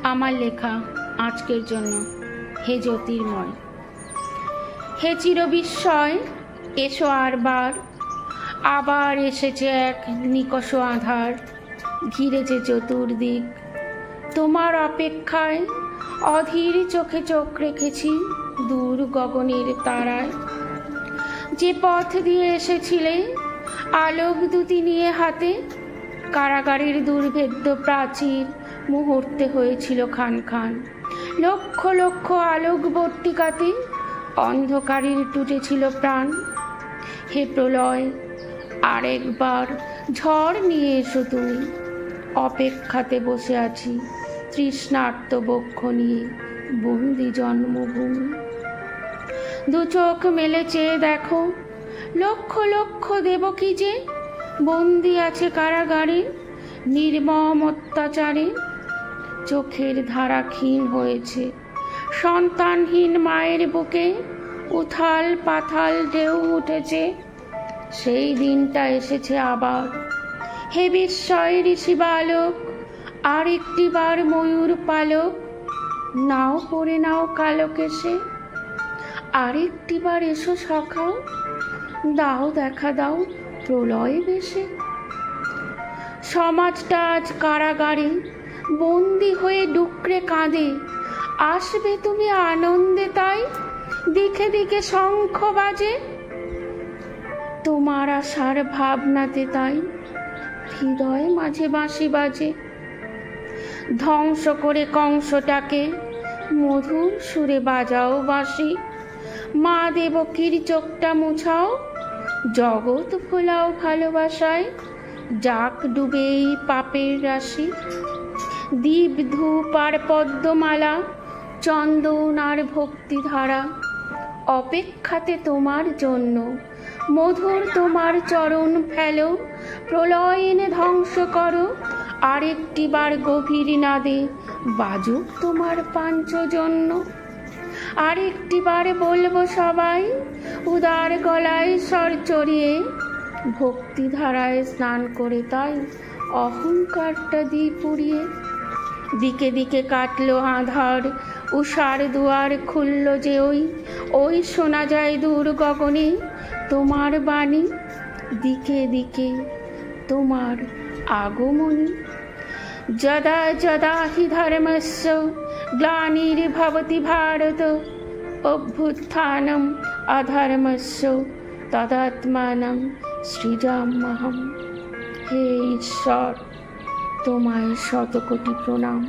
আমার লেখা আজকের জন্য। হে জ্যোতির্ময়, হে চিরবিস্ময়, এসো আরবার। আবার এসেছে এক নিকষ আধার, ঘিরেছে চতুর্দিক। তোমার অপেক্ষায় অধীর চোখে চোখ রেখেছি দূর গগনের তারায়। যে পথ দিয়ে এসেছিলে আলোক দুটি নিয়ে হাতে, কারাগারের দুর্ভেদ্য প্রাচীর মুহূর্তে হয়েছিল খান খান। লক্ষ লক্ষ আলোকবর্তিকাতে অন্ধকারের টুটেছিল প্রাণ। হে প্রলয়, আরেকবার ঝড় নিয়ে এসো তুমি। অপেক্ষাতে বসে আছি তৃষ্ণার্ত বক্ষ নিয়ে বন্দি জন্মভূমি। দু চোখ মেলে চেয়ে দেখো, লক্ষ লক্ষ দেবকী যে বন্দি আছে কারাগারে নির্মম অত্যাচারে। চোখের ধারা ক্ষীণ হয়েছে সন্তানহীন মায়ের বুকে, উথাল পাথাল ঢেউ উঠেছে। সেই দিনটা এসেছে আবার। হে বিস্ময় ঋষি বালক, আর একটি বার ময়ূর পালক নাও পরে নাও কালকেশে। আরেকটি বার এসো সখা, দাও দেখা দাও প্রলয় বেশে। সমাজটা আজ কারাগারে বন্দি হয়ে ডুকরে কাঁদে। আসবে তুমি আনন্দে তাই, দিকে দিকে শঙ্খ বাজে। তোমার আশার ভাবনাতে তাই হৃদয় মাঝে বাঁশি বাজে। ধ্বংস করে কংসটাকে মধুর সুরে বাজাও বাঁশি। মা দেবকীর চোখটা মুছাও, জগৎ ভোলাও ভালোবাসায়। যাক ডুবে এই পাপের রাশি, দীপ ধূপ আর পদ্মমালা, চন্দন আর ভক্তিধারা। অপেক্ষাতে তোমার জন্য মধুর তোমার চরণ ফেলো। প্রলয় এনে ধ্বংস করো, আরেকটি বার গভীর নাদে বাজুক তোমার পাঞ্চজন্য। আরেকটি বার বলবো সবাই উদার গলায় স্বর চড়িয়ে, ভক্তিধারায় স্নান করে তাই অহংকারটা দিই পুড়িয়ে। দিকে দিকে কাটলো আধার, উষার দুয়ার খুলল যে ওই শোনা যায় দূর গগনে তোমার বাণী। দিকে দিকে তোমার আগমনী। যদা যদা হি ধর্মস্য গ্লানির্ভবতি ভারত, অভ্যুত্থানম অধর্মস্য তদাত্মানম সৃজাম্যহম। হে ঈশ্বর, তোমায় শতকোটি প্রণাম।